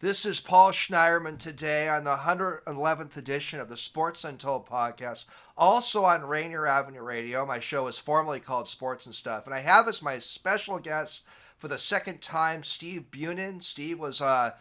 This is Paul Schneiderman today on the 111th edition of the Sports Untold podcast, also on Rainier Avenue Radio. My show is formerly called Sports and Stuff, and I have as my special guest for the second time Steve Bunin. Steve was on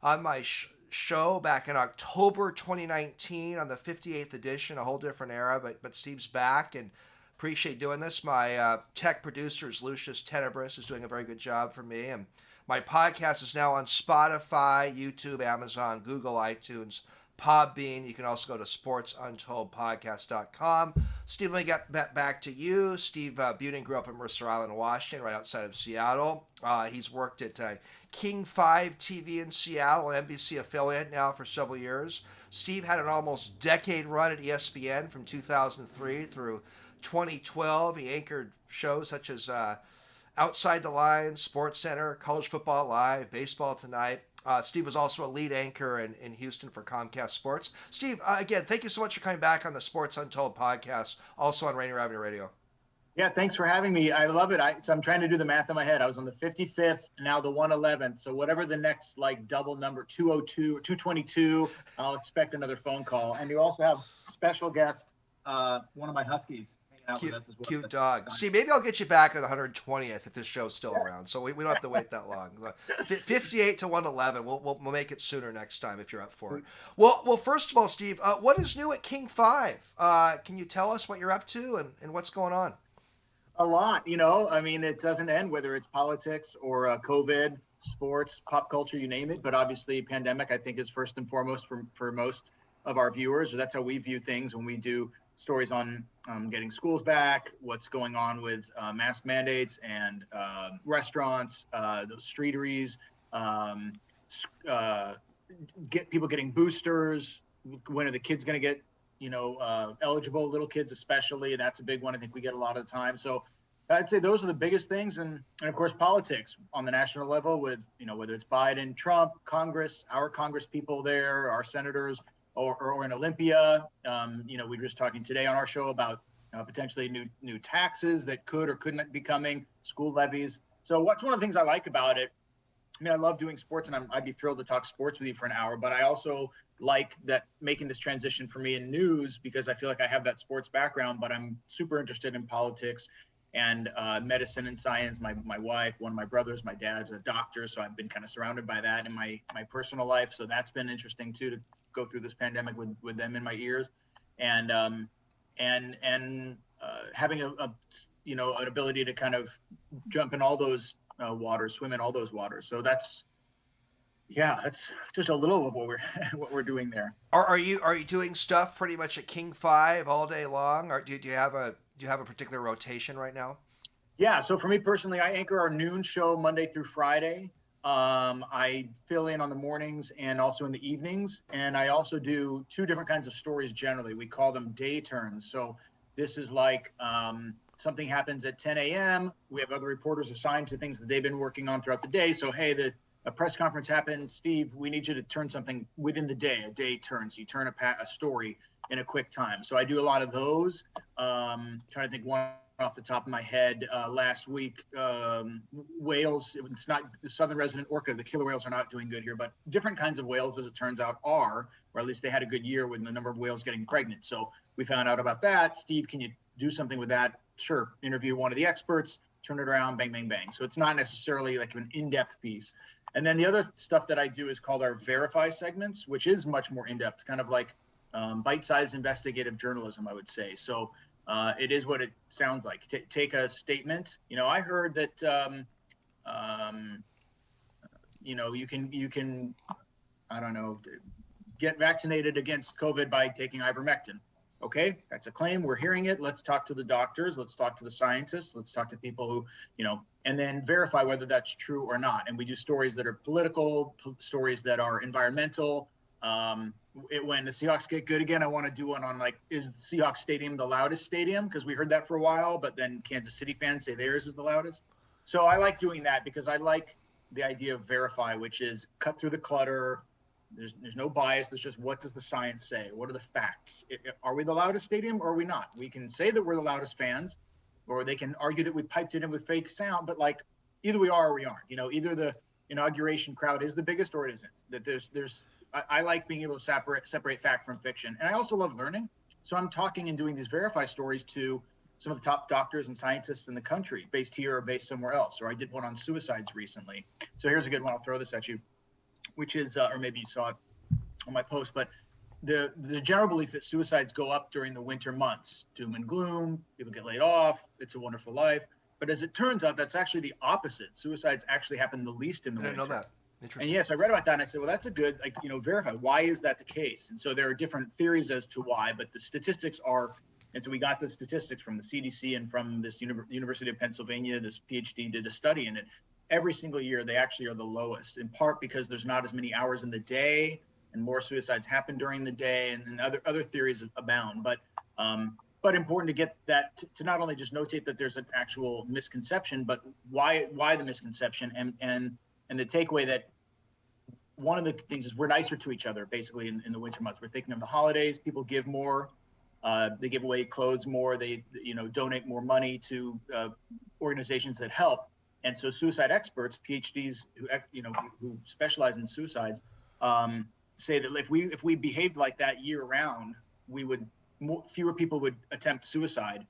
my show back in October 2019 on the 58th edition, a whole different era, but Steve's back, and appreciate doing this. My tech producer is Lucius Tenebris, who's doing a very good job for me, and my podcast is now on Spotify, YouTube, Amazon, Google, iTunes, Podbean. You can also go to sportsuntoldpodcast.com. Steve, let me get back to you. Steve Bunin grew up in Mercer Island, Washington, right outside of Seattle. He's worked at King 5 TV in Seattle, an NBC affiliate now for several years. Steve had an almost decade run at ESPN from 2003 through 2012. He anchored shows such as Outside the Lines, Sports Center, College Football Live, Baseball Tonight. Steve was also a lead anchor in Houston for Comcast Sports. Steve, again, thank you so much for coming back on the Sports Untold podcast, also on Rainier Avenue Radio. Yeah, thanks for having me. I love it. So I'm trying to do the math in my head. I was on the 55th, now the 111th. So whatever the next double number, 202 or 222, I'll expect another phone call. And you also have special guest, one of my Huskies. Cute dog. See, maybe I'll get you back on the 120th if this show's still around. So we don't have to wait that long. 58 to 111. We'll make it sooner next time if you're up for it. Well, first of all, Steve, what is new at King 5? Can you tell us what you're up to and what's going on? A lot, I mean, it doesn't end, whether it's politics or COVID, sports, pop culture, you name it. But obviously, pandemic, I think, is first and foremost for most of our viewers. That's how we view things when we do stories on getting schools back, what's going on with mask mandates and restaurants, those streeteries, get people getting boosters. When are the kids going to get, eligible, little kids especially? That's a big one. I think we get a lot of the time. So I'd say those are the biggest things. And of course, politics on the national level with, whether it's Biden, Trump, Congress, our Congress people there, our senators, or in Olympia. We were just talking today on our show about potentially new taxes that could or couldn't be coming, school levies. So what's one of the things I like about it? I mean, I love doing sports, and I'd be thrilled to talk sports with you for an hour, but I also like that making this transition for me in news, because I feel like I have that sports background, but I'm super interested in politics and medicine and science. My wife, one of my brothers, my dad's a doctor, so I've been kind of surrounded by that in my personal life. So that's been interesting too, to go through this pandemic with them in my ears, and having an ability to kind of jump in all those waters, swim in all those waters. So that's just a little of what we're doing there. Are you doing stuff pretty much at King 5 all day long, or do you have a particular rotation right now? Yeah. So for me personally, I anchor our noon show Monday through Friday. I fill in on the mornings and also in the evenings. And I also do two different kinds of stories generally. We call them day turns. So this is like something happens at 10 a.m. We have other reporters assigned to things that they've been working on throughout the day. So, hey, a press conference happened. Steve, we need you to turn something within the day, a day turn. So you turn a story in a quick time. So I do a lot of those. Trying to think one off the top of my head. Last week, whales, it's not the southern resident orca, the killer whales are not doing good here, but different kinds of whales, as it turns out, are, or at least they had a good year with the number of whales getting pregnant. So we found out about that. Steve, can you do something with that? Sure. Interview one of the experts, turn it around, bang, bang, bang. So it's not necessarily like an in-depth piece. And then the other stuff that I do is called our Verify segments, which is much more in-depth, kind of like bite-sized investigative journalism, I would say. So it is what it sounds like. Take a statement. I heard that, you can, I don't know, get vaccinated against COVID by taking ivermectin. Okay, that's a claim. We're hearing it. Let's talk to the doctors. Let's talk to the scientists. Let's talk to people who, and then verify whether that's true or not. And we do stories that are political, stories that are environmental. When the Seahawks get good again, I want to do one on is the Seahawks stadium the loudest stadium? Because we heard that for a while, but then Kansas City fans say theirs is the loudest. So I like doing that because I like the idea of verify, which is cut through the clutter. There's no bias. There's just, what does the science say? What are the facts? Are we the loudest stadium or are we not? We can say that we're the loudest fans, or they can argue that we piped it in with fake sound, but either we are or we aren't. Either the inauguration crowd is the biggest or it isn't. That I like being able to separate fact from fiction. And I also love learning. So I'm talking and doing these verify stories to some of the top doctors and scientists in the country, based here or based somewhere else. Or I did one on suicides recently. So here's a good one. I'll throw this at you, which is, or maybe you saw it on my post, but the general belief that suicides go up during the winter months, doom and gloom, people get laid off, it's a wonderful life. But as it turns out, that's actually the opposite. Suicides actually happen the least in the winter. I didn't know that. And yes, I read about that and I said, well, that's a good, verify. Why is that the case? And so there are different theories as to why, but the statistics are, and so we got the statistics from the CDC and from this University of Pennsylvania, this PhD did a study in it. Every single year, they actually are the lowest, in part because there's not as many hours in the day and more suicides happen during the day, and then other theories abound. But important to get that, to not only just notate that there's an actual misconception, but why the misconception, and the takeaway that one of the things is we're nicer to each other, basically, in the winter months. We're thinking of the holidays, people give more, they give away clothes more, they donate more money to organizations that help. And so suicide experts, PhDs who specialize in suicides, say that if we behaved like that year round, fewer people would attempt suicide.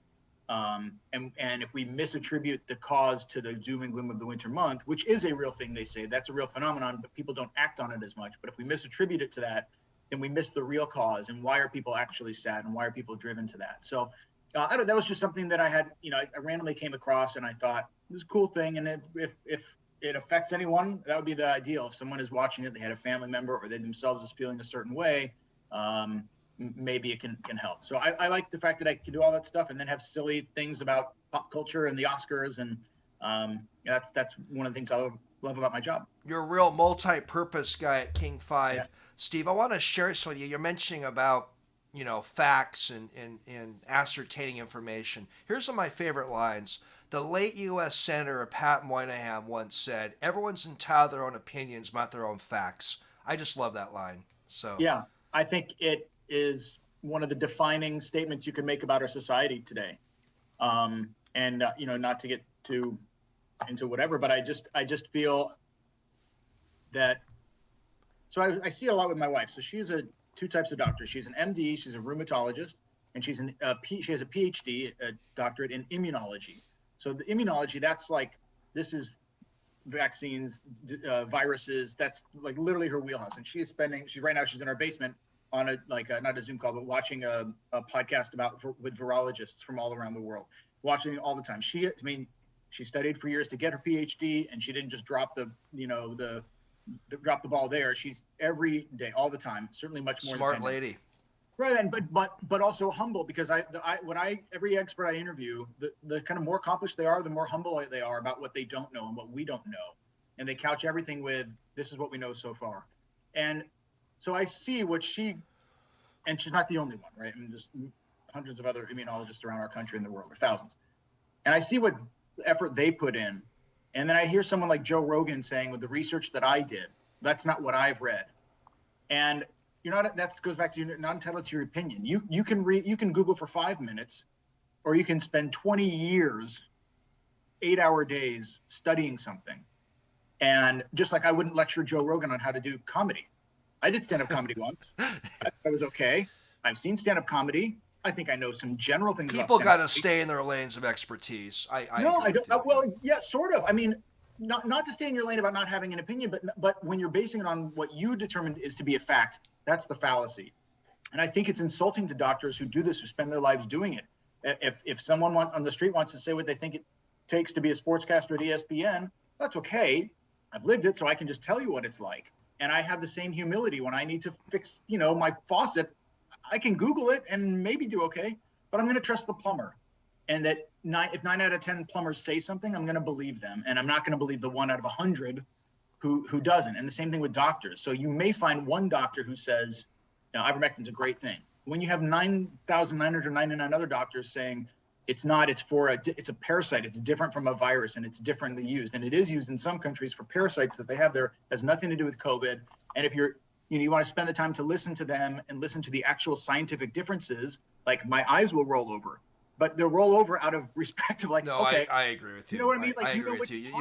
And if we misattribute the cause to the doom and gloom of the winter month, which is a real thing, they say that's a real phenomenon, but people don't act on it as much. But if we misattribute it to that, then we miss the real cause. And why are people actually sad? And why are people driven to that? So that was just something that I had, I randomly came across, and I thought this is a cool thing. And if it affects anyone, that would be the ideal. If someone is watching it, they had a family member, or they themselves is feeling a certain way, maybe it can help. So I like the fact that I can do all that stuff and then have silly things about pop culture and the Oscars. And that's one of the things I love about my job. You're a real multi-purpose guy at King 5. Yeah. Steve, I want to share this with you. You're mentioning about, facts and ascertaining information. Here's some of my favorite lines. The late U.S. Senator Pat Moynihan once said, "Everyone's entitled to their own opinions, not their own facts." I just love that line. So yeah, I think it is one of the defining statements you can make about our society today. Not to get into whatever, but I just feel that. So I see a lot with my wife. So she's two types of doctors. She's an MD, she's a rheumatologist, and she has a PhD, a doctorate in immunology. So the immunology, that's like, this is vaccines, viruses. That's like literally her wheelhouse. And she's right now she's in our basement on not a Zoom call, but watching a podcast with virologists from all around the world, watching all the time. She studied for years to get her PhD, and she didn't just drop the ball there. She's every day, all the time, certainly much more smart lady. Right, and but also humble, because every expert I interview, the kind of more accomplished they are, the more humble they are about what they don't know and what we don't know, and they couch everything with, "This is what we know so far." And so I see and she's not the only one, right? I mean, there's hundreds of other immunologists around our country and the world, or thousands. And I see what effort they put in. And then I hear someone like Joe Rogan saying, with the research that I did, that's not what I've read. And that goes back to, you're not entitled to your opinion. You can Google for 5 minutes, or you can spend 20 years, 8-hour days studying something. And just like I wouldn't lecture Joe Rogan on how to do comedy. I did stand-up comedy once. I thought it was okay. I've seen stand-up comedy. I think I know some general things. People got to stay in their lanes of expertise. I don't. Well, yeah, sort of. I mean, not to stay in your lane about not having an opinion, but when you're basing it on what you determined is to be a fact, that's the fallacy. And I think it's insulting to doctors who do this, who spend their lives doing it. If someone on the street wants to say what they think it takes to be a sportscaster at ESPN, that's okay. I've lived it, so I can just tell you what it's like. And I have the same humility when I need to fix, my faucet. I can Google it and maybe do okay, but I'm going to trust the plumber. And that if 9 out of 10 plumbers say something, I'm going to believe them. And I'm not going to believe the 1 out of 100 who doesn't. And the same thing with doctors. So you may find one doctor who says, ivermectin's a great thing. When you have 9,999 other doctors saying it's not, it's a parasite, it's different from a virus, and it's differently used. And it is used in some countries for parasites that they have there, has nothing to do with COVID. And if you want to spend the time to listen to them and listen to the actual scientific differences, like my eyes will roll over, but they'll roll over out of respect of like, no, okay. I agree with you. You know what I mean? Like, I agree with you.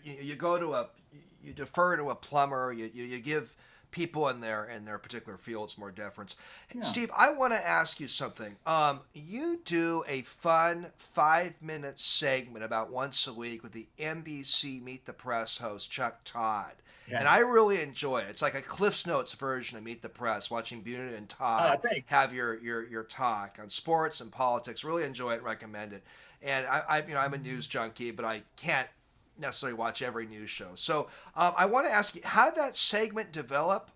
You go to you defer to a plumber. You give people in their particular fields more deference. Yeah. Steve, I want to ask you something. You do a fun 5-minute segment about once a week with the NBC Meet the Press host Chuck Todd. Yeah. And I really enjoy it. It's like a Cliff's Notes version of Meet the Press, watching Bunin and Todd have your talk on sports and politics. Really enjoy it, recommend it. And I'm a news junkie, but I can't necessarily watch every news show. So I want to ask you, how did that segment develop,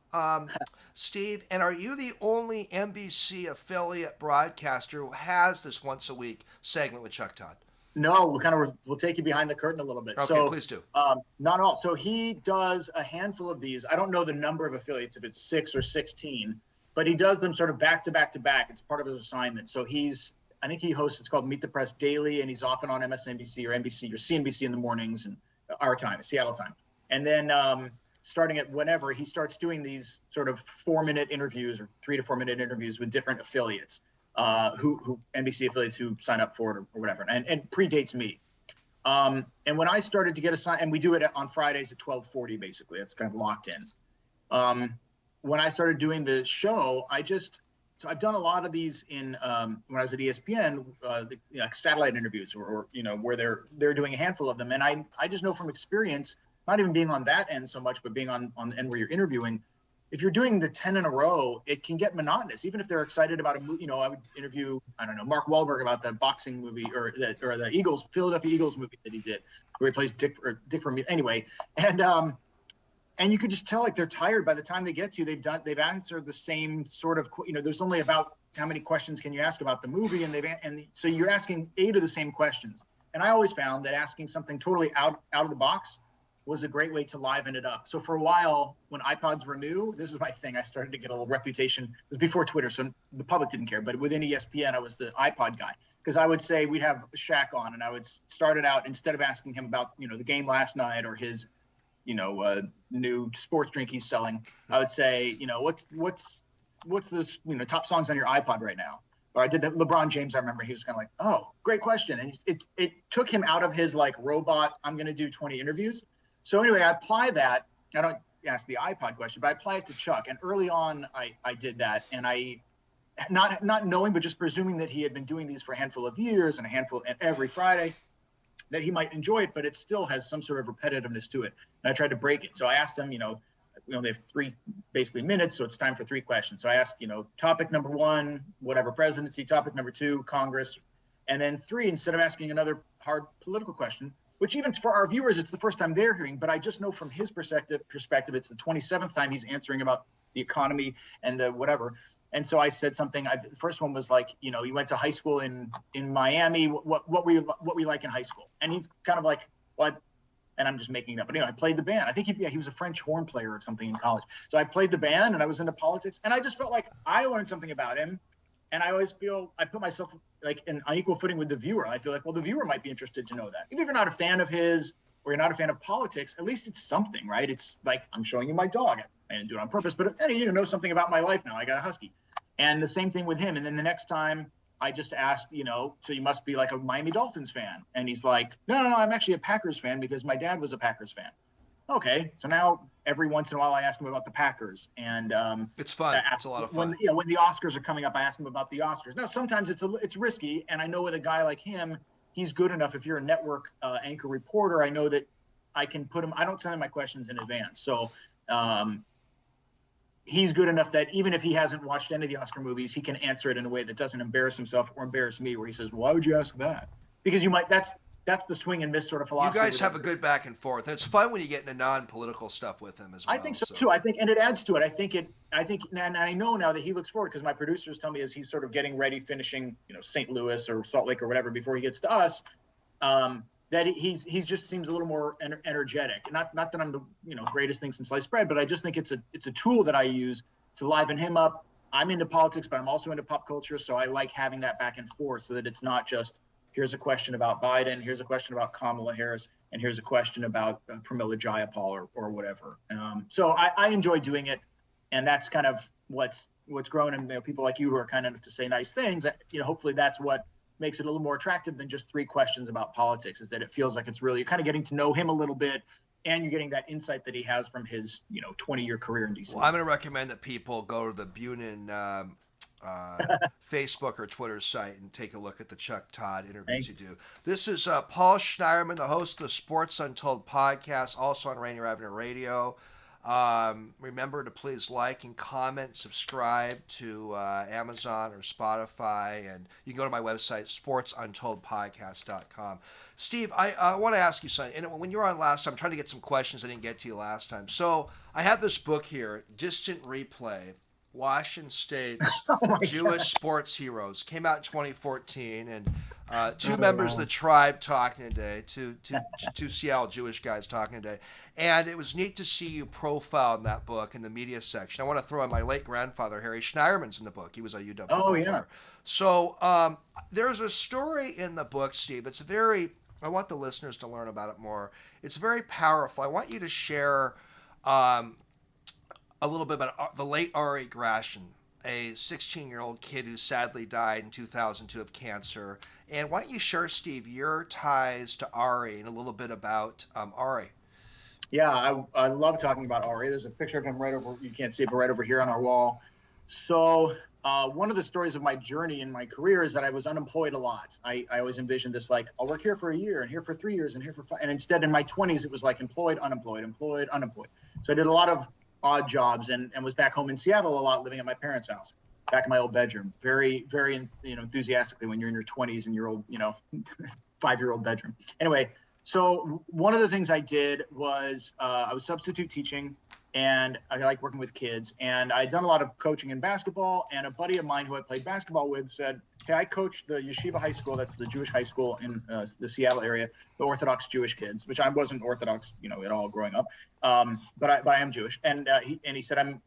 Steve? And are you the only NBC affiliate broadcaster who has this once a week segment with Chuck Todd? No, we'll take you behind the curtain a little bit. Okay, so, please do. Not all. So he does a handful of these. I don't know the number of affiliates, if it's 6 or 16, but he does them sort of back to back to back. It's part of his assignment. So I think he hosts, it's called Meet the Press Daily, and he's often on MSNBC or NBC or CNBC in the mornings and our time, Seattle time. And then starting at whenever, he starts doing these sort of 4-minute interviews or 3 to 4 minute interviews with different affiliates. Who NBC affiliates who sign up for it or whatever, and predates me. And when I started to get assigned, and we do it on Fridays at 12:40, basically, it's kind of locked in. When I started doing the show, so I've done a lot of these in when I was at ESPN, like satellite interviews or where they're doing a handful of them, and I just know from experience, not even being on that end so much, but being on the end where you're interviewing. If you're doing the 10 in a row, it can get monotonous. Even if they're excited about a movie, I would interview, Mark Wahlberg about the boxing movie or the Philadelphia Eagles movie that he did, where he plays Dick from anyway. And you could just tell like they're tired by the time they get to you. They've answered the same sort of, there's only about how many questions can you ask about the movie, and so you're asking 8 of the same questions. And I always found that asking something totally out of the box was a great way to liven it up. So for a while, when iPods were new, this was my thing. I started to get a little reputation. It was before Twitter, so the public didn't care. But within ESPN, I was the iPod guy, because I would say we'd have Shaq on, and I would start it out, instead of asking him about the game last night or his new sports drink he's selling, I would say what's this top songs on your iPod right now. Or I did that. LeBron James, I remember he was kind of like, oh, great question, and it took him out of his like robot, I'm going to do 20 interviews. So anyway, I apply that. I don't ask the iPod question, but I apply it to Chuck. And early on, I did that. And I, not knowing, but just presuming that he had been doing these for a handful of years and every Friday, that he might enjoy it, but it still has some sort of repetitiveness to it. And I tried to break it. So I asked him, we only have 3 basically minutes, so it's time for 3 questions. So I asked, topic number 1, whatever presidency, topic number 2, Congress, and then 3, instead of asking another hard political question, which even for our viewers, it's the first time they're hearing, but I just know from his perspective, it's the 27th time he's answering about the economy and the whatever. And so I said something, the first one was like, you went to high school in Miami. What were you like in high school? And he's kind of like, well, and I'm just making it up, but I played the band. I think he was a French horn player or something in college. So I played the band and I was into politics, and I just felt like I learned something about him. And I always feel I put myself like on equal footing with the viewer. I feel like, well, the viewer might be interested to know that. Even if you're not a fan of his or you're not a fan of politics, at least it's something, right? It's like, I'm showing you my dog. I didn't do it on purpose, but you know something about my life now. I got a husky. And the same thing with him. And then the next time I just asked, so you must be like a Miami Dolphins fan. And he's like, no, I'm actually a Packers fan because my dad was a Packers fan. Okay, so now every once in a while I ask him about the Packers, and it's fun. It's a lot of fun. When the Oscars are coming up, I ask him about the Oscars. Now sometimes it's risky, and I know with a guy like him, he's good enough. If you're a network anchor reporter, I know that I can put him. I don't send him my questions in advance, so he's good enough that even if he hasn't watched any of the Oscar movies, he can answer it in a way that doesn't embarrass himself or embarrass me. Where he says, "Why would you ask that?" Because you might. That's the swing and miss sort of philosophy. You guys have a good back and forth. And it's fun when you get into non-political stuff with him as well. I think so too. I think, and it adds to it. I think, and I know now that he looks forward, because my producers tell me as he's sort of getting ready, finishing, St. Louis or Salt Lake or whatever before he gets to us, that he's just seems a little more energetic. And not that I'm the greatest thing since sliced bread, but I just think it's a tool that I use to liven him up. I'm into politics, but I'm also into pop culture, so I like having that back and forth so that it's not just, here's a question about Biden, here's a question about Kamala Harris, and here's a question about Pramila Jayapal or whatever. So I enjoy doing it, and that's kind of what's grown. And people like you who are kind enough to say nice things, hopefully that's what makes it a little more attractive than just 3 questions about politics, is that it feels like it's really, you're kind of getting to know him a little bit, and you're getting that insight that he has from his 20-year career in DC. Well, I'm going to recommend that people go to the Bunin Facebook or Twitter site and take a look at the Chuck Todd interviews you do. This is Paul Schneiderman, the host of the Sports Untold podcast, also on Rainier Avenue Radio. Remember to please like and comment, subscribe to Amazon or Spotify, and you can go to my website, sportsuntoldpodcast.com. Steve, I want to ask you something. And when you were on last time, I'm trying to get some questions I didn't get to you last time. So I have this book here, Distant Replay, Washington State's Jewish Sports Heroes. Came out in 2014, and two members of the tribe talking today, two Seattle Jewish guys talking today. And it was neat to see you profile in that book in the media section. I want to throw in my late grandfather, Harry Schneiderman's in the book. He was a UW football player. So there's a story in the book, Steve. It's I want the listeners to learn about it more. It's very powerful. I want you to share a little bit about the late Ari Grashin, a 16-year-old kid who sadly died in 2002 of cancer. And why don't you share, Steve, your ties to Ari and a little bit about Ari? Yeah, I love talking about Ari. There's a picture of him right over, you can't see it, but right over here on our wall. So one of the stories of my journey in my career is that I was unemployed a lot. I always envisioned this, like, I'll work here for a year and here for 3 years and here for 5. And instead in my 20s, it was like employed, unemployed, employed, unemployed. So I did a lot of odd jobs and was back home in Seattle a lot, living at my parents' house, back in my old bedroom, very, very, enthusiastically when you're in your 20s and your old, 5-year-old bedroom. Anyway, so one of the things I did was I was substitute teaching, and I like working with kids, and I'd done a lot of coaching in basketball, and a buddy of mine who I played basketball with said, hey, I coached the Yeshiva High School, that's the Jewish high school in the Seattle area, the Orthodox Jewish kids, which I wasn't Orthodox, at all growing up, but I am Jewish, and he said, I'm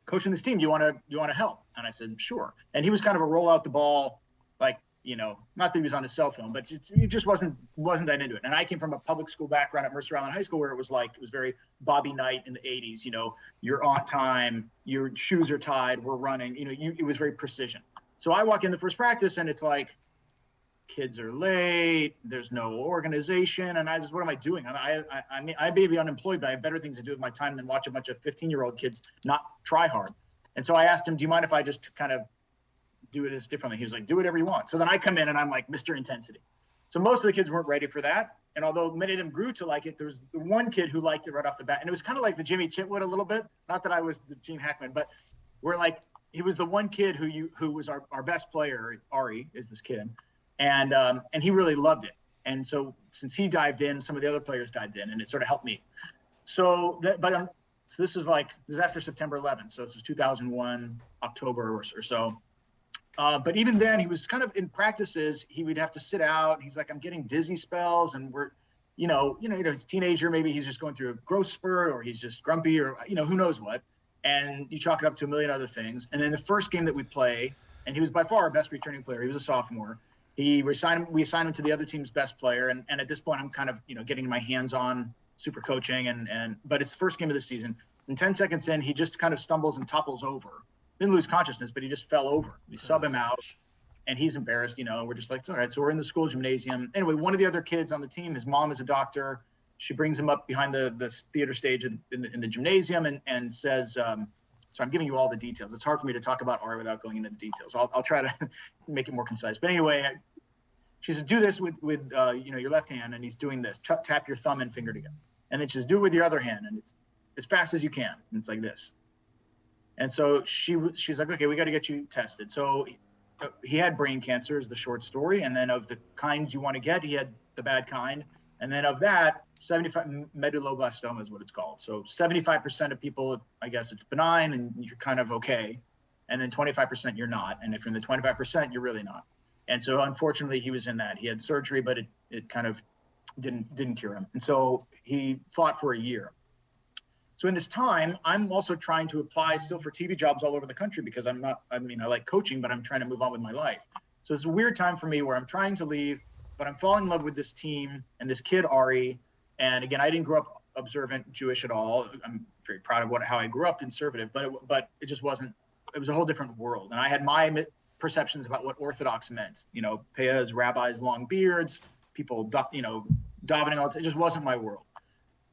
coaching this team, do you want to help? And I said, sure. And he was kind of a roll out the ball, like, not that he was on his cell phone, but he just wasn't that into it. And I came from a public school background at Mercer Island High School, where it was very Bobby Knight in the 80s, you're on time, your shoes are tied, we're running, it was very precision. So I walk in the first practice and it's like, kids are late, there's no organization, and what am I doing? I may be unemployed, but I have better things to do with my time than watch a bunch of 15-year-old kids not try hard. And so I asked him, do you mind if I just kind of do it as differently? He was like, do whatever you want. So then I come in and I'm like Mr. Intensity. So most of the kids weren't ready for that. And although many of them grew to like it, there was the one kid who liked it right off the bat. And it was kind of like the Jimmy Chitwood a little bit. Not that I was the Gene Hackman, but he was the one kid who was our best player. Ari is this kid. And he really loved it. And so since he dived in, some of the other players dived in, and it sort of helped me. So this is after September 11th. So this was 2001, October or so. But even then, he was kind of in practices, he would have to sit out. He's like, I'm getting dizzy spells, and we're, he's a teenager, maybe he's just going through a growth spurt, or he's just grumpy, or, who knows what. And you chalk it up to a million other things. And then the first game that we play, and he was by far our best returning player. He was a sophomore. We assigned him to the other team's best player. And at this point, I'm kind of, getting my hands on super coaching. But it's the first game of the season. And 10 seconds in, he just kind of stumbles and topples over. Didn't lose consciousness, but he just fell over. We sub him out, and he's embarrassed. We're just like, all right. So we're in the school gymnasium. Anyway, one of the other kids on the team, his mom is a doctor. She brings him up behind the theater stage in the gymnasium and says, so I'm giving you all the details. It's hard for me to talk about Ari without going into the details. So I'll try to make it more concise. But anyway, she says, do this with your left hand, and he's doing this. Tap your thumb and finger together. And then she says, do it with your other hand, and it's as fast as you can. And it's like this. And so she's like, okay, we got to get you tested. So he had brain cancer is the short story. And then of the kinds you want to get, he had the bad kind. And then of that, 75 medulloblastoma is what it's called. So 75% of people, I guess it's benign and you're kind of okay. And then 25% you're not. And if you're in the 25%, you're really not. And so unfortunately he was in that. He had surgery, but it kind of didn't cure him. And so he fought for a year. So in this time, I'm also trying to apply still for TV jobs all over the country because I like coaching, but I'm trying to move on with my life. So it's a weird time for me where I'm trying to leave, but I'm falling in love with this team and this kid, Ari. And again, I didn't grow up observant Jewish at all. I'm very proud of how I grew up conservative, but it just wasn't, it was a whole different world. And I had my perceptions about what Orthodox meant, payas, rabbis, long beards, people, davening all the time. It just wasn't my world.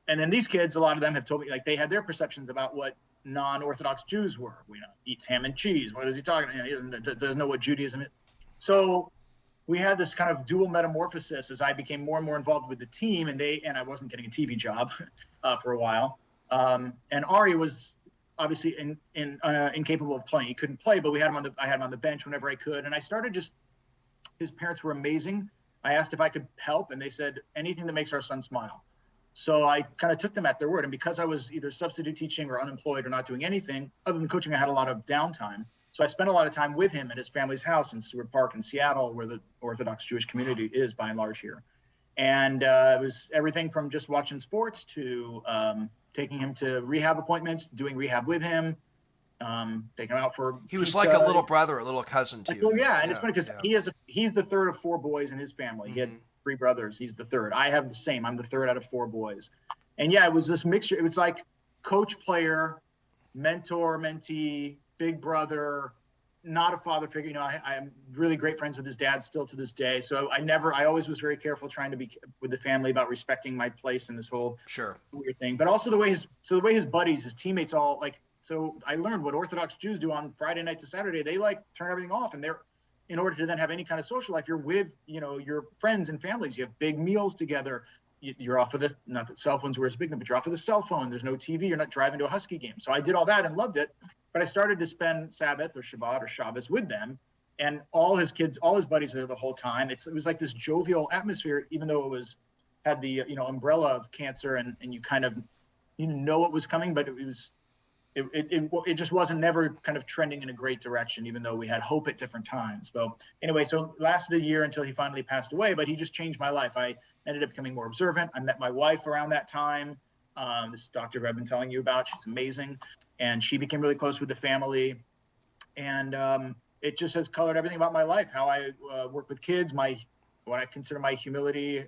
And then these kids, a lot of them have told me, like, they had their perceptions about what non-Orthodox Jews were. Eats ham and cheese. What is he talking about? He doesn't know what Judaism is. So we had this kind of dual metamorphosis as I became more and more involved with the team, and I wasn't getting a TV job for a while. And Ari was obviously incapable of playing. He couldn't play, but I had him on the bench whenever I could. And I started his parents were amazing. I asked if I could help, and they said, anything that makes our son smile. So I kind of took them at their word. And because I was either substitute teaching or unemployed or not doing anything other than coaching, I had a lot of downtime. So I spent a lot of time with him at his family's house in Seward Park in Seattle, where the Orthodox Jewish community is by and large here. And it was everything from just watching sports to taking him to rehab appointments, doing rehab with him, taking him out for He was like a little brother, a little cousin to you. Yeah, and it's funny because he's the third of 4 boys in his family. He had 3 brothers. He's the third. I have the same. I'm the third out of 4 boys. And yeah, it was this mixture. It was like coach, player, mentor, mentee, big brother, not a father figure. I'm really great friends with his dad still to this day. So I always was very careful trying to be with the family about respecting my place in this whole weird thing. But also the way his buddies, his teammates all like, so I learned what Orthodox Jews do on Friday night to Saturday. They like turn everything off, and in order to then have any kind of social life, you're with, your friends and families. You have big meals together. You're off of this, not that cell phones were as big, but you're off of the cell phone. There's no TV. You're not driving to a Husky game. So I did all that and loved it. But I started to spend Sabbath or Shabbat or Shabbos with them, and all his buddies there the whole time. It was like this jovial atmosphere, even though had the umbrella of cancer, and you kind of know it was coming, but it just wasn't never kind of trending in a great direction, even though we had hope at different times. So anyway, so it lasted a year until he finally passed away, but he just changed my life. I ended up becoming more observant. I met my wife around that time. This doctor who I've been telling you about, she's amazing. And she became really close with the family. And it just has colored everything about my life, how I work with kids, what I consider my humility,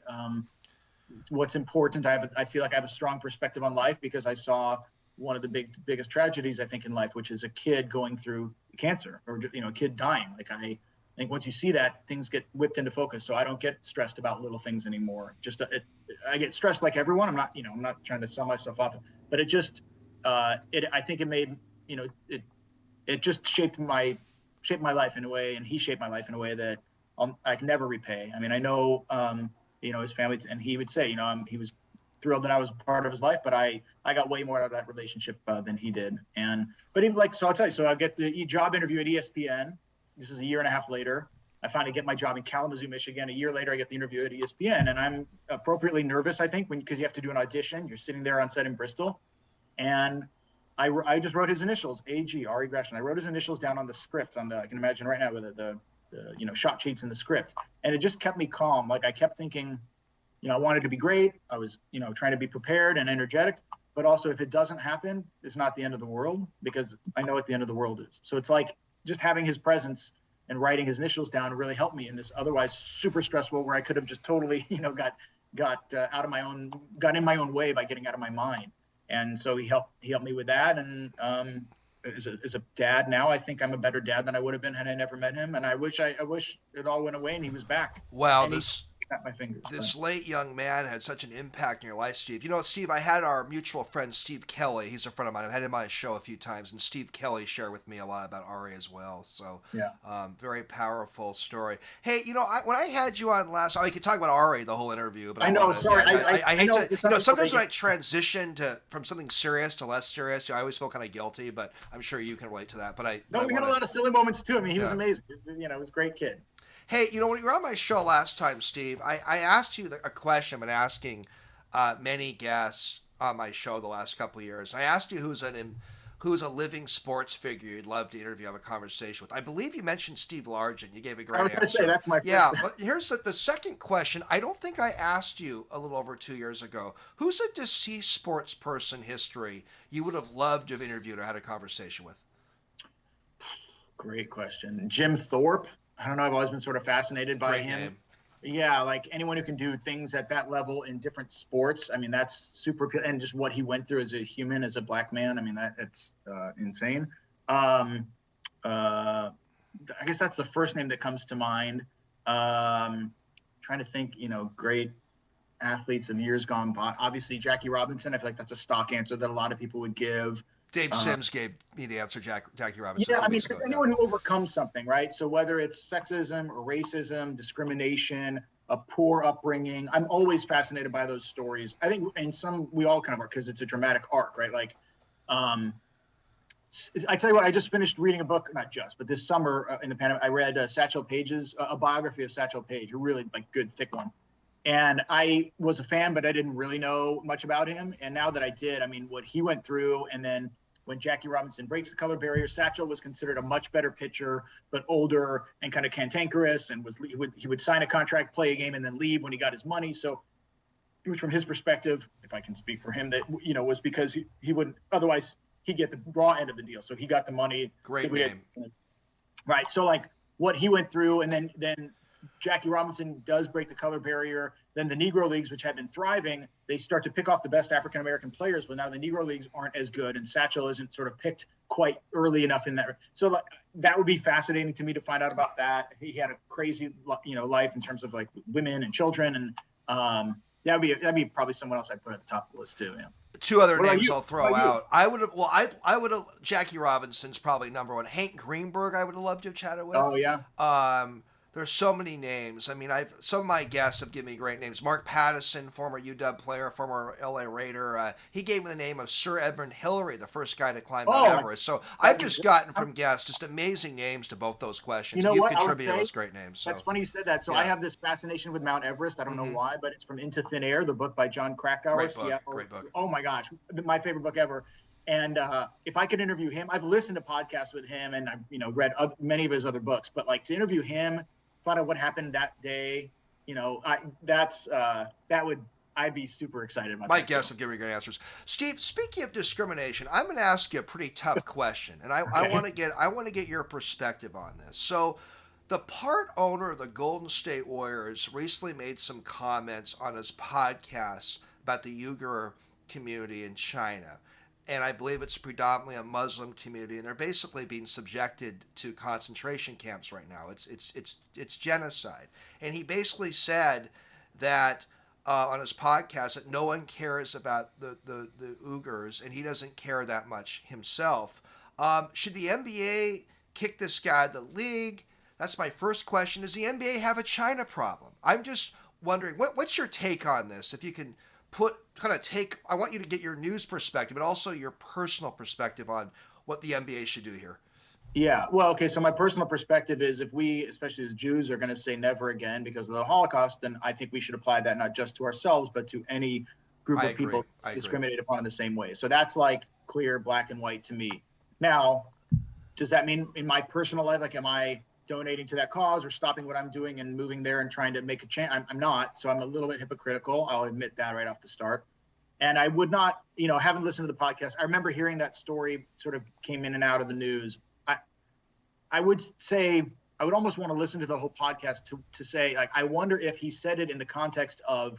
what's important. I feel like I have a strong perspective on life because I saw one of the biggest tragedies, I think, in life, which is a kid going through cancer or, a kid dying. Like, I think once you see that, things get whipped into focus. So I don't get stressed about little things anymore. I get stressed like everyone. I'm not trying to sell myself off, but I think it made, it just shaped my life in a way, and he shaped my life in a way that I can never repay. I mean, I know, his family, and he would say, he was thrilled that I was part of his life, but I got way more out of that relationship than he did. So I'll tell you, so I get the job interview at ESPN. This is a year and a half later. I finally get my job in Kalamazoo, Michigan. A year later, I get the interview at ESPN, and I'm appropriately nervous, I think, because you have to do an audition. You're sitting there on set in Bristol. And I just wrote his initials, AG, Ari Grashin. I wrote his initials down on the script, I can imagine right now with the shot sheets in the script. And it just kept me calm. Like, I kept thinking, I wanted to be great. I was, trying to be prepared and energetic. But also, if it doesn't happen, it's not the end of the world, because I know what the end of the world is. So it's like just having his presence and writing his initials down really helped me in this otherwise super stressful, where I could have just totally, got in my own way by getting out of my mind. And so he helped me with that. And as a dad now, I think I'm a better dad than I would have been had I never met him. And I wish it all went away and he was back. Wow, and snap my fingers. This late young man had such an impact in your life, Steve. Steve, I had our mutual friend Steve Kelly. He's a friend of mine. I've had him on his show a few times, and Steve Kelly shared with me a lot about Ari as well. So, very powerful story. Hey, when I had you on last, we could talk about Ari the whole interview. But I know, sorry. I hate to. Sometimes when I transition from something serious to less serious, I always feel kind of guilty. But I'm sure you can relate to that. But we had a lot of silly moments too. I mean, he was amazing. He was a great kid. Hey, when you were on my show last time, Steve, I asked you a question I've been asking many guests on my show the last couple of years. I asked you who's a living sports figure you'd love to interview, have a conversation with. I believe you mentioned Steve Largent. You gave a great answer. I was going to say, that's my first. Yeah, but here's the second question. I don't think I asked you a little over 2 years ago. Who's a deceased sports person history you would have loved to have interviewed or had a conversation with? Great question. Jim Thorpe. I don't know. I've always been sort of fascinated by him. Name. Yeah, like anyone who can do things at that level in different sports. I mean, that's super. And just what he went through as a human, as a black man. I mean, that's insane. I guess that's the first name that comes to mind. Trying to think, great athletes of years gone by. Obviously, Jackie Robinson. I feel like that's a stock answer that a lot of people would give. Dave Sims gave me the answer, Jackie Robinson. Yeah, I mean, it's anyone who overcomes something, right? So whether it's sexism or racism, discrimination, a poor upbringing, I'm always fascinated by those stories. I think, and some we all kind of are because it's a dramatic arc, right? Like, I tell you what, I just finished reading a book, not just, but this summer in the pandemic, I read Satchel Page's, a biography of Satchel Paige, a really like good, thick one. And I was a fan, but I didn't really know much about him. And now that I did, I mean, what he went through, and then when Jackie Robinson breaks the color barrier, Satchel was considered a much better pitcher, but older and kind of cantankerous, and he would sign a contract, play a game, and then leave when he got his money. So it was from his perspective, if I can speak for him, that, you know, was because he wouldn't, otherwise he'd get the raw end of the deal. So he got the money. Great name. Right. So like what he went through, and then Jackie Robinson does break the color barrier. Then the Negro Leagues, which had been thriving, they start to pick off the best African-American players, but now the Negro Leagues aren't as good, and Satchel isn't sort of picked quite early enough in that. So like, that would be fascinating to me to find out about that. He had a crazy, you know, life in terms of like women and children, and that'd be probably someone else I'd put at the top of the list too. Yeah. Two other names I'll throw out. I would have Jackie Robinson's probably number one. Hank Greenberg, I would have loved to have chatted with. Oh yeah. There's so many names. I mean, some of my guests have given me great names. Mark Pattison, former UW player, former LA Raider. He gave me the name of Sir Edmund Hillary, the first guy to climb Mount Everest. So I've just gotten from guests just amazing names to both those questions. You know You've contributed those great names. So. That's funny you said that. So yeah. I have this fascination with Mount Everest. I don't know why, but it's from Into Thin Air, the book by John Krakauer. Great book. Oh my gosh, my favorite book ever. And if I could interview him, I've listened to podcasts with him, and I've read many of his other books. But like to interview him, find out what happened that day, I'd be super excited about. My guests have given me great answers. Steve, speaking of discrimination, I'm going to ask you a pretty tough question, and I want to get your perspective on this. So, the part owner of the Golden State Warriors recently made some comments on his podcast about the Uyghur community in China. And I believe it's predominantly a Muslim community, and they're basically being subjected to concentration camps right now. It's genocide. And he basically said that on his podcast that no one cares about the Uyghurs, and he doesn't care that much himself. Should the NBA kick this guy out of the league? That's my first question. Does the NBA have a China problem? I'm just wondering, what's your take on this? If you can I want you to get your news perspective, but also your personal perspective on what the NBA should do here. Yeah, well, okay, so my personal perspective is if we, especially as Jews, are going to say never again because of the Holocaust, then I think we should apply that not just to ourselves, but to any group of people discriminated upon in the same way. So that's like clear, black and white to me. Now, does that mean in my personal life, like am I donating to that cause or stopping what I'm doing and moving there and trying to make a change? I'm not. So I'm a little bit hypocritical. I'll admit that right off the start. And I would not, haven't listened to the podcast. I remember hearing that story sort of came in and out of the news. I would say I would almost want to listen to the whole podcast to say, like, I wonder if he said it in the context of,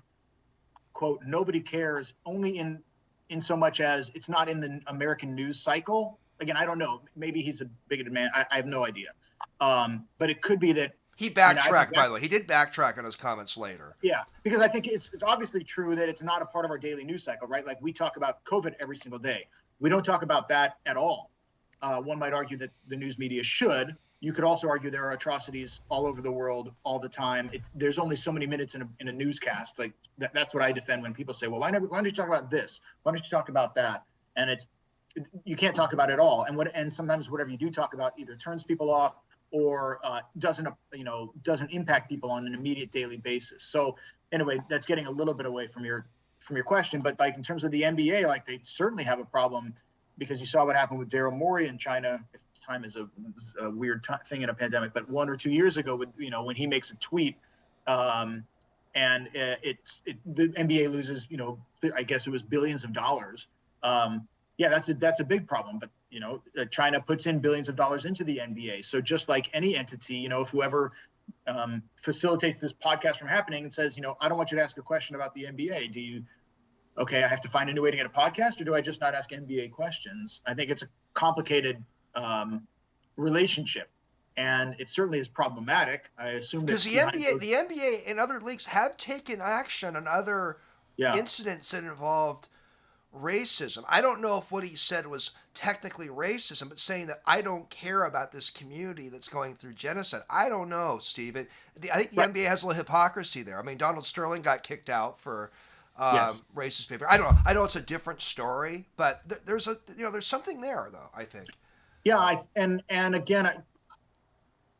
quote, nobody cares, only in so much as it's not in the American news cycle. Again, I don't know. Maybe he's a bigoted man. I have no idea. But it could be that he backtracked, by the way. He did backtrack on his comments later. Yeah, because I think it's obviously true that it's not a part of our daily news cycle, right? Like we talk about COVID every single day. We don't talk about that at all. One might argue that the news media should. You could also argue there are atrocities all over the world all the time. There's only so many minutes in a newscast. Like that's what I defend when people say, well, why don't you talk about this? Why don't you talk about that? And you can't talk about it all. And sometimes whatever you do talk about either turns people off or doesn't impact people on an immediate daily basis. So anyway, that's getting a little bit away from your question. But like in terms of the NBA, like they certainly have a problem because you saw what happened with Daryl Morey in China. Time is a weird thing in a pandemic, but 1 or 2 years ago, with when he makes a tweet, and the NBA loses, I guess it was billions of dollars. Yeah, that's a big problem. But China puts in billions of dollars into the NBA. So just like any entity, if whoever facilitates this podcast from happening and says, I don't want you to ask a question about the NBA. I have to find a new way to get a podcast, or do I just not ask NBA questions? I think it's a complicated relationship. and it certainly is problematic. I assume that because the NBA and other leagues have taken action on other incidents that involved racism. I don't know if what he said was technically racism, but saying that I don't care about this community that's going through genocide. I don't know, Steve. I think the NBA has a little hypocrisy there. I mean, Donald Sterling got kicked out for racist behavior. I don't know. I know it's a different story, but there's something there, though, I think. Yeah, and again,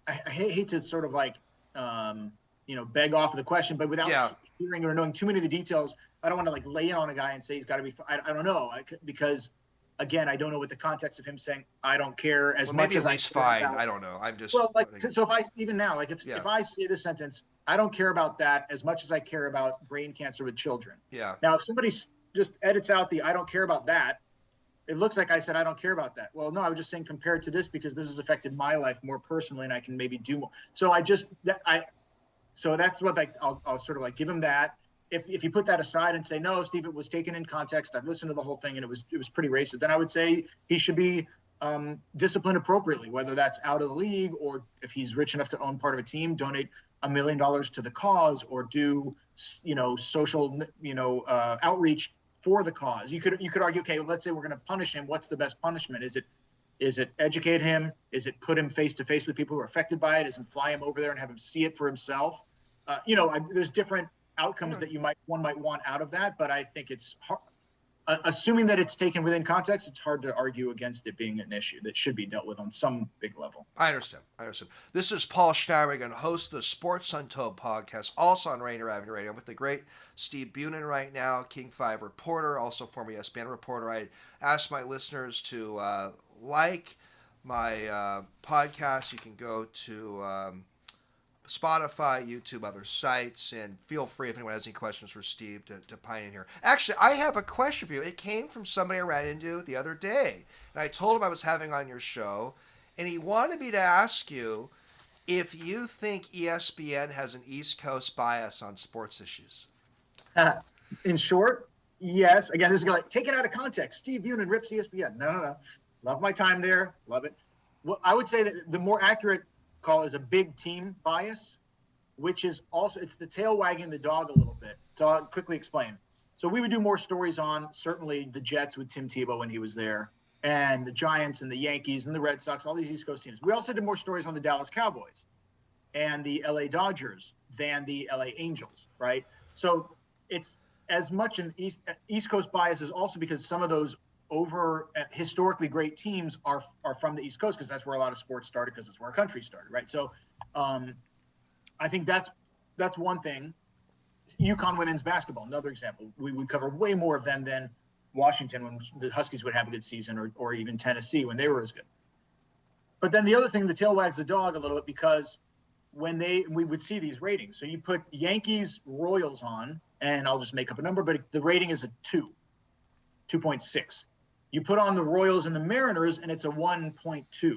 I hate to sort of like beg off of the question, but without hearing or knowing too many of the details, I don't want to like lay in on a guy and say he's got to be. I don't know, because again, I don't know what the context of him saying I don't care as much as he's fine. I don't know. I'm just so if I even now like if I say this sentence, I don't care about that as much as I care about brain cancer with children. Yeah. Now, if somebody just edits out the I don't care about that, it looks like I said I don't care about that. Well, no, I was just saying compared to this because this has affected my life more personally, and I can maybe do more. So so that's what I'll sort of like give him that. If you put that aside and say, no, Steve, it was taken in context, I've listened to the whole thing and it was pretty racist, then I would say he should be disciplined appropriately, whether that's out of the league or if he's rich enough to own part of a team, donate $1 million to the cause or do, social, outreach for the cause. You could argue, okay, well, let's say we're going to punish him. What's the best punishment? Is it educate him? Is it put him face to face with people who are affected by it? Is it fly him over there and have him see it for himself? There's different outcomes that one might want out of that, but I think it's hard, assuming that it's taken within context, it's hard to argue against it being an issue that should be dealt with on some big level. I understand. This is Paul Schneiderman, host of the Sports Untold podcast, also on Rainier Avenue Radio. I'm with the great Steve Bunin right now, King 5 reporter, also former ESPN reporter. I asked my listeners to like my podcast. You can go to Spotify, YouTube, other sites, and feel free if anyone has any questions for Steve to pine in here. Actually, I have a question for you. It came from somebody I ran into the other day, and I told him I was having on your show, and he wanted me to ask you if you think ESPN has an East Coast bias on sports issues. In short, yes. Again, this is like taken out of context. Steve Bunin rips ESPN. No. Love my time there. Love it. Well, I would say that the more accurate call is a big team bias, which is also, it's the tail wagging the dog a little bit. So I'll quickly explain. So we would do more stories on certainly the Jets with Tim Tebow when he was there, and the Giants and the Yankees and the Red Sox, all these East Coast teams. We also did more stories on the Dallas Cowboys and the LA Dodgers than the LA Angels, right? So it's as much an East Coast bias is also because some of those historically great teams are from the East Coast, because that's where a lot of sports started, because that's where our country started, right? So I think that's one thing. UConn women's basketball, another example. We would cover way more of them than Washington when the Huskies would have a good season, or even Tennessee when they were as good. But then the other thing, the tail wags the dog a little bit, because we would see these ratings. So you put Yankees Royals on, and I'll just make up a number, but the rating is a 2.6. You put on the Royals and the Mariners, and it's a 1.2.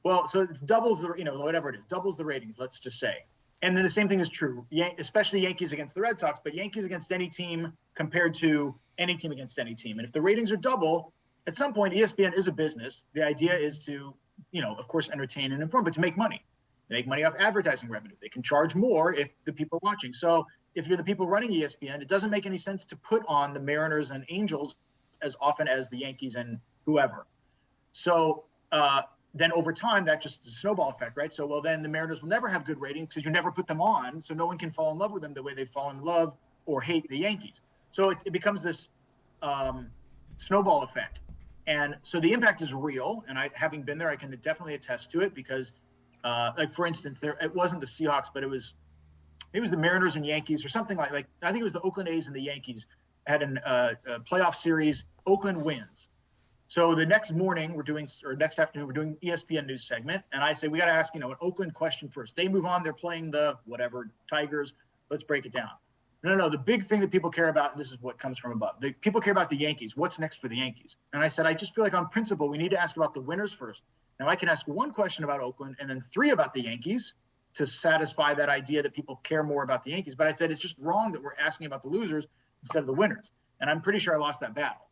Well, so it doubles the, whatever it is, doubles the ratings, let's just say. And then the same thing is true, especially Yankees against the Red Sox, but Yankees against any team compared to any team against any team. And if the ratings are double, at some point, ESPN is a business. The idea is to, of course, entertain and inform, but to make money. They make money off advertising revenue. They can charge more if the people are watching. So if you're the people running ESPN, it doesn't make any sense to put on the Mariners and Angels as often as the Yankees and whoever. So then over time, that just is a snowball effect, right? So, well, then the Mariners will never have good ratings because you never put them on. So no one can fall in love with them the way they fall in love or hate the Yankees. So it becomes this snowball effect. And so the impact is real. And having been there, I can definitely attest to it, because for instance, it wasn't the Seahawks, but it was the Mariners and Yankees, or something like I think it was the Oakland A's and the Yankees had a playoff series. Oakland wins. So the next morning next afternoon, we're doing ESPN news segment. And I say, we got to ask, an Oakland question first. They move on. They're playing the whatever Tigers. Let's break it down. No. The big thing that people care about, and this is what comes from above. People care about the Yankees. What's next for the Yankees? And I said, I just feel like on principle, we need to ask about the winners first. Now I can ask one question about Oakland and then 3 about the Yankees to satisfy that idea that people care more about the Yankees. But I said, it's just wrong that we're asking about the losers instead of the winners. And I'm pretty sure I lost that battle.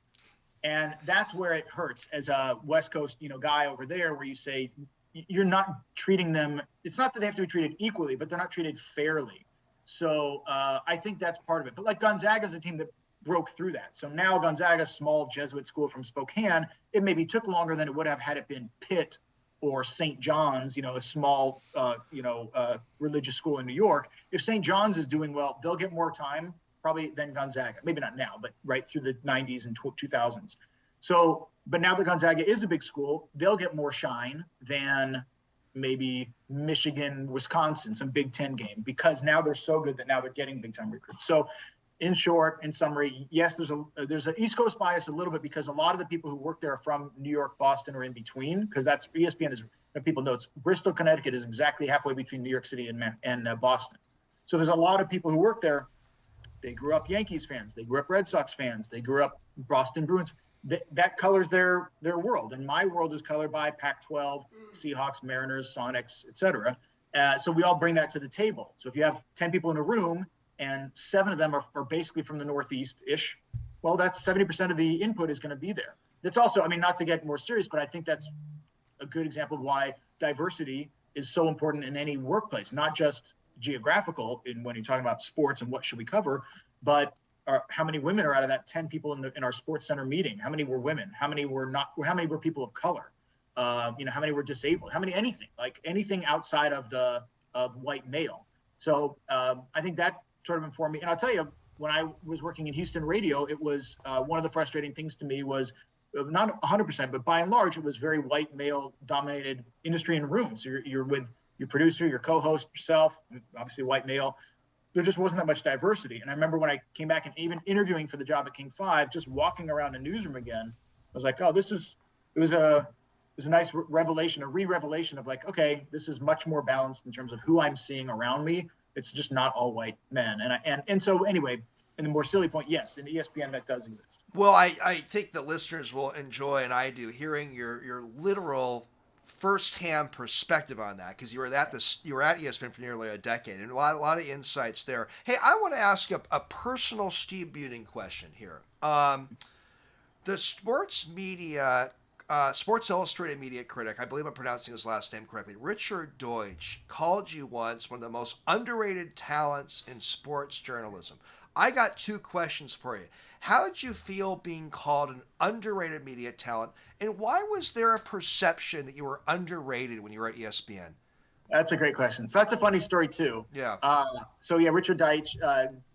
And that's where it hurts as a West Coast, guy over there, where you say, you're not treating them. It's not that they have to be treated equally, but they're not treated fairly. So I think that's part of it. But like Gonzaga is a team that broke through that. So now Gonzaga, small Jesuit school from Spokane, it maybe took longer than it would have had it been Pitt or St. John's, a small, religious school in New York. If St. John's is doing well, they'll get more time probably than Gonzaga. Maybe not now, but right through the 90s and 2000s. So, but now that Gonzaga is a big school, they'll get more shine than maybe Michigan, Wisconsin, some Big Ten game, because now they're so good that now they're getting big time recruits. So in short, in summary, yes, there's an East Coast bias a little bit because a lot of the people who work there are from New York, Boston, or in between, because that's ESPN is, people know, it's Bristol, Connecticut is exactly halfway between New York City and Boston. So there's a lot of people who work there. They grew up Yankees fans. They grew up Red Sox fans. They grew up Boston Bruins. That colors their world. And my world is colored by Pac-12, Seahawks, Mariners, Sonics, etc. So we all bring that to the table. So if you have 10 people in a room and 7 of them are basically from the Northeast-ish, well, that's 70% of the input is going to be there. That's also, not to get more serious, but I think that's a good example of why diversity is so important in any workplace, not just geographical when you're talking about sports and what should we cover, but how many women are out of that 10 people in our sports center meeting? How many were women? How many were not? How many were people of color? How many were disabled? How many anything outside of the white male? So I think that sort of informed me. And I'll tell you, when I was working in Houston radio, it was one of the frustrating things to me was not 100%, but by and large, it was very white male dominated industry and rooms. You're with your producer, your co-host, yourself, obviously white male. There just wasn't that much diversity. And I remember when I came back and even interviewing for the job at King 5, just walking around a newsroom again, I was like, oh, it was a nice revelation, a re-revelation of like, okay, this is much more balanced in terms of who I'm seeing around me. It's just not all white men. And so anyway, and the more silly point, yes, in ESPN that does exist. Well, I think the listeners will enjoy, and I do, hearing your literal firsthand perspective on that, because you were at ESPN for nearly a decade, and a lot of insights there. Hey, I want to ask a personal Steve Bunin question here. The sports Illustrated media critic, I believe I'm pronouncing his last name correctly, Richard Deutsch, called you once one of the most underrated talents in sports journalism. I got 2 questions for you. How did you feel being called an underrated media talent, and why was there a perception that you were underrated when you were at ESPN? That's a great question. So that's a funny story too. Yeah. Richard Deitch,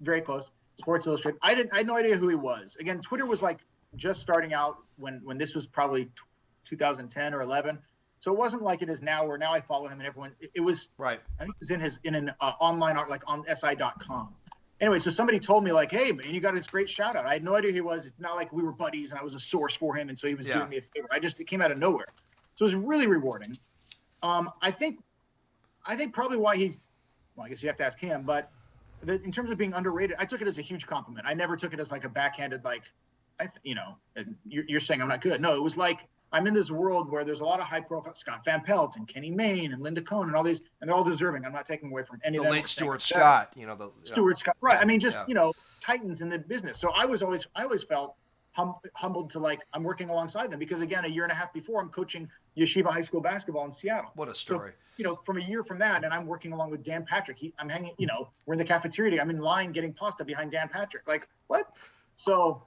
very close, Sports Illustrated. I had no idea who he was. Again, Twitter was like just starting out when this was probably 2010 or 11. So it wasn't like it is now, where now I follow him and everyone. It was right. I think it was in an online art, like on si.com. Anyway, so somebody told me like, hey, man, you got this great shout out. I had no idea who he was. It's not like we were buddies and I was a source for him. And so he was doing me a favor. It came out of nowhere. So it was really rewarding. I think probably why I guess you have to ask him, but in terms of being underrated, I took it as a huge compliment. I never took it as like a backhanded, like, you're saying I'm not good. No, it was like, I'm in this world where there's a lot of high profile, Scott Van Pelt and Kenny Mayne and Linda Cohn and all these, and they're all deserving. I'm not taking away from any of them. The late Stuart Scott, Stuart Scott, right. Titans in the business. So I always felt humbled to like, I'm working alongside them because again, a year and a half before I'm coaching Yeshiva High School basketball in Seattle. What a story. So, from a year from that, and I'm working along with Dan Patrick. I'm hanging, we're in the cafeteria. I'm in line getting pasta behind Dan Patrick. Like, what? So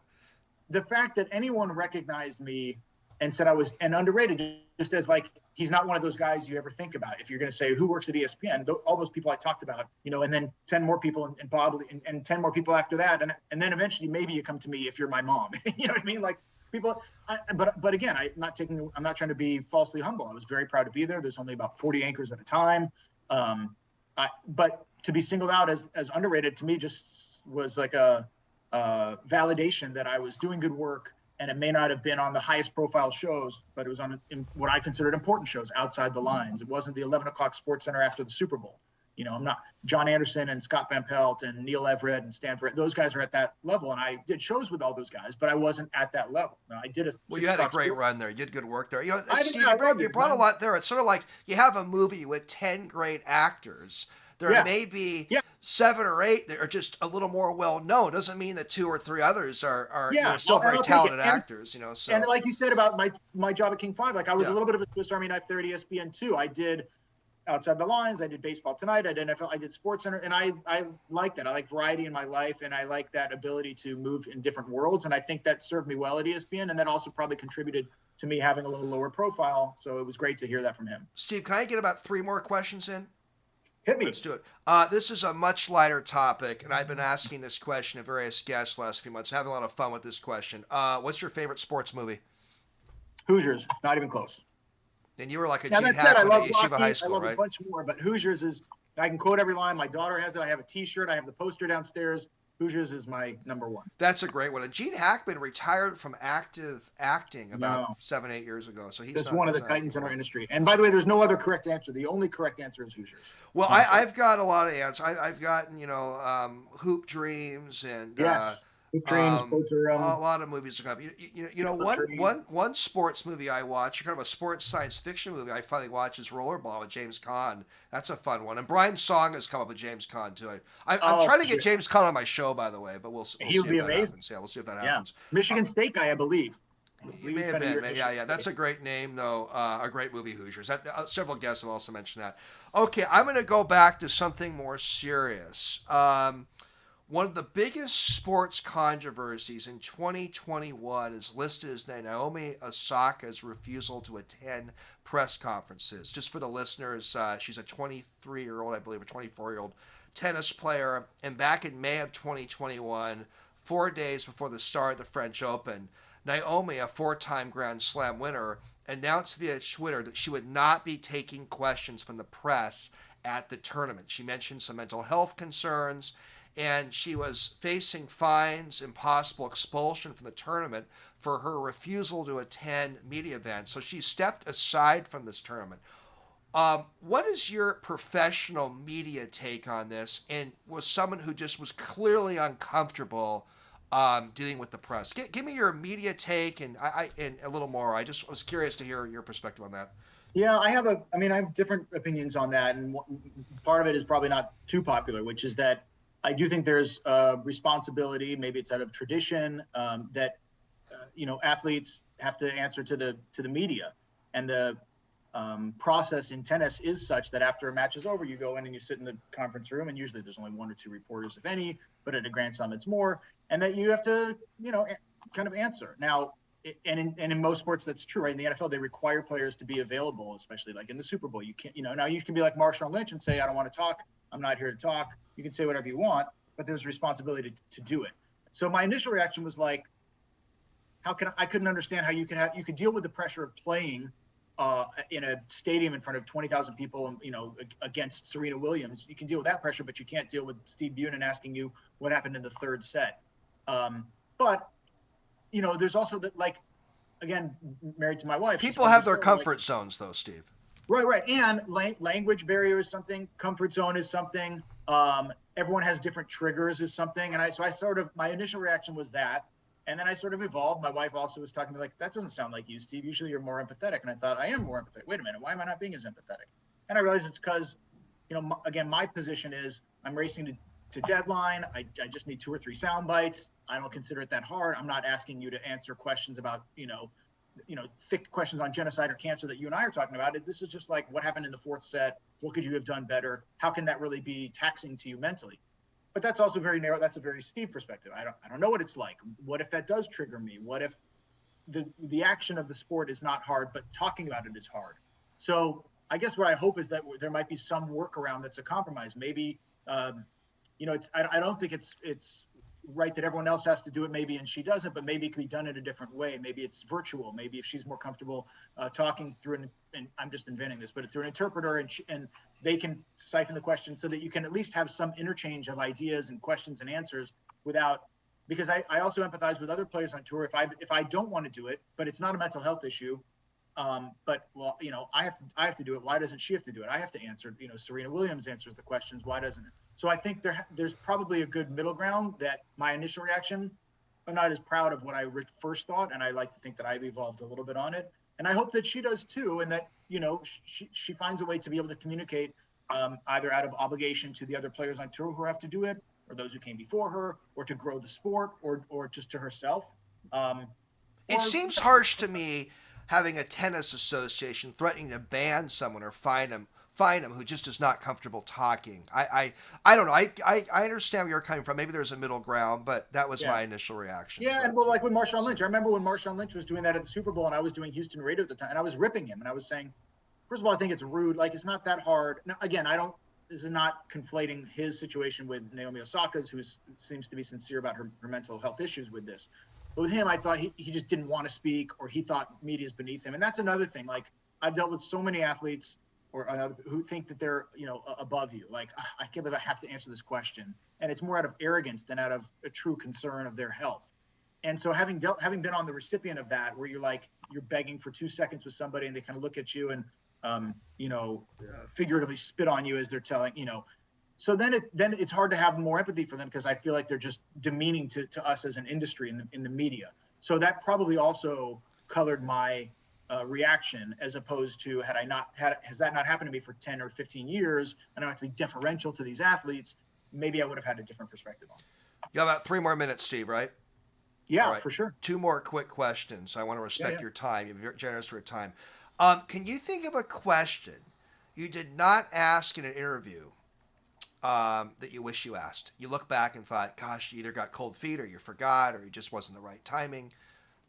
the fact that anyone recognized me and said I was underrated, just as like, he's not one of those guys you ever think about. If you're going to say who works at ESPN, all those people I talked about, and then 10 more people and Bob and 10 more people after that. And then eventually maybe you come to me if you're my mom, you know what I mean? Like people, but again, I'm not trying to be falsely humble. I was very proud to be there. There's only about 40 anchors at a time. But to be singled out as underrated to me just was like a validation that I was doing good work. And it may not have been on the highest profile shows, but it was on what I considered important shows outside the lines. It wasn't the 11 o'clock Sports Center after the Super Bowl. I'm not John Anderson and Scott Van Pelt and Neil Everett and Stanford. Those guys are at that level. And I did shows with all those guys, but I wasn't at that level. I did you had a great run there. You did good work there. Steve, you brought a lot there. It's sort of like you have a movie with 10 great actors. There Yeah. may be Yeah. 7 or 8 that are just a little more well known. Doesn't mean that 2 or 3 others are Yeah. still very I'll take it. talented actors. So. And like you said about my job at King 5, like I was Yeah. a little bit of a Swiss Army knife there at ESPN too. I did Outside the Lines, I did Baseball Tonight, I did NFL, I did Sports Center, and I like that. I like variety in my life, and I like that ability to move in different worlds. And I think that served me well at ESPN, and that also probably contributed to me having a little lower profile. So it was great to hear that from him. Steve, can I get about 3 more questions in? Hit me. Let's do it. This is a much lighter topic, and I've been asking this question of various guests last few months. Having a lot of fun with this question. What's your favorite sports movie? Hoosiers, not even close. And you were like a Now Gene that said, I Hackman love at Yeshiva Rocky, High School, I love right? a bunch more, but Hoosiers is, I can quote every line. My daughter has it. I have a T-shirt. I have the poster downstairs. Hoosiers is my number one. That's a great one. And Gene Hackman retired from active acting about 7-8 years ago. So he's just one of the titans in our industry. And by the way, there's no other correct answer. The only correct answer is Hoosiers. Well, I've got a lot of answers. I've gotten, Hoop Dreams and yes. Hoop Dreams, a lot of movies come up. One sports movie I watch, kind of a sports science fiction movie I finally watched is Rollerball with James Caan. That's a fun one. And Brian Song has come up with James Caan too. I'm trying to get James Caan on my show, by the way, but we'll see he would be if that amazing. happens. Yeah, we'll see if that happens. Michigan State guy, I believe. He may have been. Yeah. That's a great name, though. A great movie, Hoosiers. Several guests have also mentioned that. Okay, I'm going to go back to something more serious. One of the biggest sports controversies in 2021 is listed as Naomi Osaka's refusal to attend press conferences. Just for the listeners, she's a 23-year-old, I believe, a 24-year-old tennis player. And back in May of 2021, 4 days before the start of the French Open, Naomi, a 4-time Grand Slam winner, announced via Twitter that she would not be taking questions from the press at the tournament. She mentioned some mental health concerns, and she was facing fines and possible expulsion from the tournament for her refusal to attend media events. So she stepped aside from this tournament. What is your professional media take on this? And was someone who just was clearly uncomfortable dealing with the press? Give me your media take and a little more. I just was curious to hear your perspective on that. Yeah, I have different opinions on that, and part of it is probably not too popular, which is that I do think there's a responsibility, maybe it's out of tradition, that athletes have to answer to the media, and the process in tennis is such that after a match is over, you go in and you sit in the conference room, and usually there's only 1 or 2 reporters, if any, but at a Grand Slam it's more, and that you have to kind of answer. Now, and in most sports that's true, right? In the NFL, they require players to be available, especially like in the Super Bowl. You can't, now you can be like Marshawn Lynch and say, I don't want to talk. I'm not here to talk. You can say whatever you want, but there's responsibility to do it. So my initial reaction was like, I couldn't understand how you could deal with the pressure of playing in a stadium in front of 20,000 people, against Serena Williams. You can deal with that pressure, but you can't deal with Steve Bunin asking you what happened in the third set. But there's also that, like, again, married to my wife. People have their comfort zones, though, Steve. Right. And language barrier is something. Comfort zone is something. Everyone has different triggers is something. And my initial reaction was that. And then I sort of evolved. My wife also was talking to me like, that doesn't sound like you, Steve. Usually you're more empathetic. And I thought, I am more empathetic. Wait a minute. Why am I not being as empathetic? And I realized it's because, again, my position is I'm racing to deadline. I just need 2 or 3 sound bites. I don't consider it that hard. I'm not asking you to answer questions about, thick questions on genocide or cancer that you and I are talking about. This is just like, what happened in the 4th set? What could you have done better? How can that really be taxing to you mentally? But that's also very narrow. That's a very Steve perspective. I don't know what it's like. What if that does trigger me? What if the action of the sport is not hard, but talking about it is hard? So I guess what I hope is that there might be some workaround that's a compromise. Maybe, I don't think it's right that everyone else has to do it, maybe, and she doesn't, but maybe it could be done in a different way. Maybe it's virtual. Maybe if she's more comfortable talking through and I'm just inventing this, but through an interpreter, and they can siphon the question so that you can at least have some interchange of ideas and questions and answers because I also empathize with other players on tour. If I don't want to do it, but it's not a mental health issue, but I have to do it. Why doesn't she have to do it? I have to answer. Serena Williams answers the questions. Why doesn't it? So I think there's probably a good middle ground. That my initial reaction, I'm not as proud of what I first thought, and I like to think that I've evolved a little bit on it. And I hope that she does too, and that she finds a way to be able to communicate either out of obligation to the other players on tour who have to do it, or those who came before her, or to grow the sport, or just to herself. It seems harsh to me having a tennis association threatening to ban someone or fine them who just is not comfortable talking. I don't know. I understand where you're coming from. Maybe there's a middle ground, but that was my initial reaction. Yeah, but, and well, like with Marshawn Lynch, I remember when Marshawn Lynch was doing that at the Super Bowl, and I was doing Houston radio at the time, and I was ripping him, and I was saying, first of all, I think it's rude. Like, it's not that hard. Now, again, this is not conflating his situation with Naomi Osaka's, who seems to be sincere about her mental health issues with this. But with him, I thought he just didn't want to speak, or he thought media is beneath him. And that's another thing. Like, I've dealt with so many athletes who think that they're, above you. Like, I can't believe I have to answer this question. And it's more out of arrogance than out of a true concern of their health. And so having been on the recipient of that, where you're begging for 2 seconds with somebody and they kind of look at you and, figuratively spit on you as they're telling, so then it's hard to have more empathy for them, because I feel like they're just demeaning to us as an industry in the media. So that probably also colored my reaction, as opposed to has that not happened to me for 10 or 15 years, and I have to be deferential to these athletes, maybe I would have had a different perspective on it. You got about 3 more minutes, Steve, right? Yeah, right. For sure. 2 more quick questions. I want to respect your time. You're generous for your time. Can you think of a question you did not ask in an interview that you wish you asked? You look back and thought, gosh, you either got cold feet or you forgot or it just wasn't the right timing.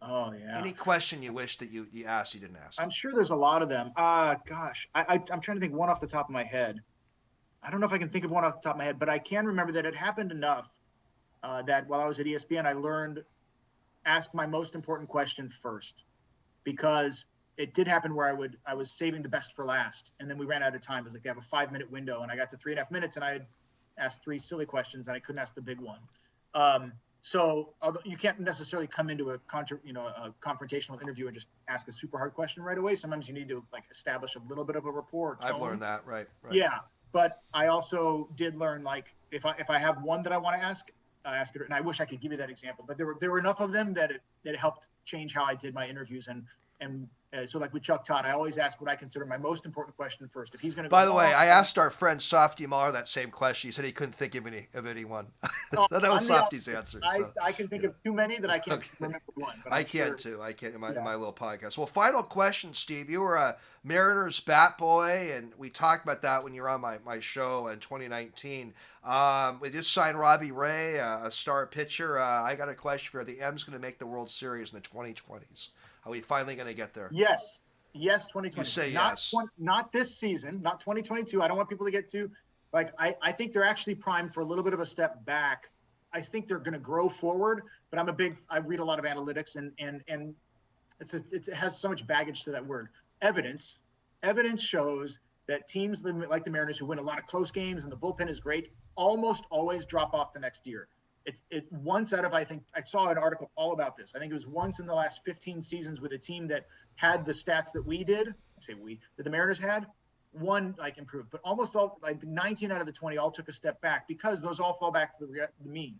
Oh, yeah. Any question you wish that you asked you didn't ask? I'm sure there's a lot of them. Gosh, I'm trying to think one off the top of my head. I don't know if I can think of one off the top of my head, but I can remember that it happened enough that while I was at ESPN, I learned ask my most important question first, because it did happen where I was saving the best for last, and then we ran out of time. It was like they have a 5-minute window, and I got to 3.5 minutes, and I had asked 3 silly questions, and I couldn't ask the big one. So although you can't necessarily come into a confrontational interview and just ask a super hard question right away. Sometimes you need to establish a little bit of a rapport. I've learned that, right. Yeah, but I also did learn, if I have one that I want to ask it, and I wish I could give you that example, but there were enough of them that it helped change how I did my interviews. And so like with Chuck Todd, I always ask what I consider my most important question first. If he's going to By the way, I asked our friend Softy Mahler that same question. He said he couldn't think of anyone. That was Softy's answer. So, I can think of too many that I can't remember one. But I can too. I can in my little podcast. Well, final question, Steve. You were a Mariners bat boy, and we talked about that when you were on my show in 2019. We just signed Robbie Ray, a star pitcher. I got a question for you. Are the M's going to make the World Series in the 2020s? Are we finally going to get there? Yes, 2020. You say yes. Not this season, not 2022. I don't want people to get too, I think they're actually primed for a little bit of a step back. I think they're going to grow forward, but I read a lot of analytics, and it has so much baggage to that word. Evidence shows that teams like the Mariners, who win a lot of close games and the bullpen is great, almost always drop off the next year. It once out of, I think I saw an article all about this. I think it was once in the last 15 seasons with a team that had the stats that that the Mariners had, one improved, but almost all 19 out of the 20 all took a step back, because those all fall back to the mean.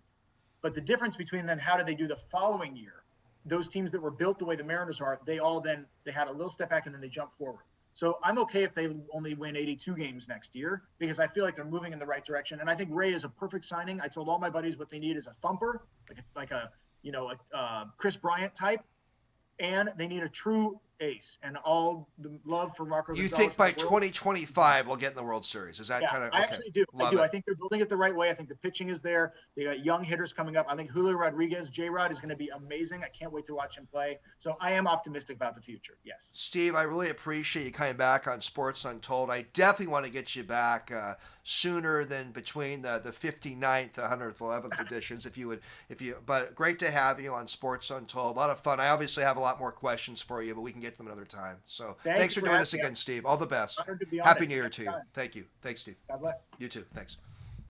But the difference between then, how did they do the following year? Those teams that were built the way the Mariners are, they had a little step back and then they jump forward. So I'm okay if they only win 82 games next year, because I feel like they're moving in the right direction. And I think Ray is a perfect signing. I told all my buddies what they need is a thumper, like a Chris Bryant type, and they need a true ace. And all the love for Marco. You think by 2025 we'll get in the World Series? Is that kind of? Okay. I actually do. I think they're building it the right way. I think the pitching is there. They got young hitters coming up. I think Julio Rodriguez, J-Rod, is going to be amazing. I can't wait to watch him play. So I am optimistic about the future. Yes. Steve, I really appreciate you coming back on Sports Untold. I definitely want to get you back sooner than between the 59th, 100th, 11th editions, but great to have you on Sports Untold. A lot of fun. I obviously have a lot more questions for you, but we can get them another time. So thanks for doing this again, Steve. All the best. Happy New Year to you. Thank you. Thanks, Steve. God bless. You too. Thanks.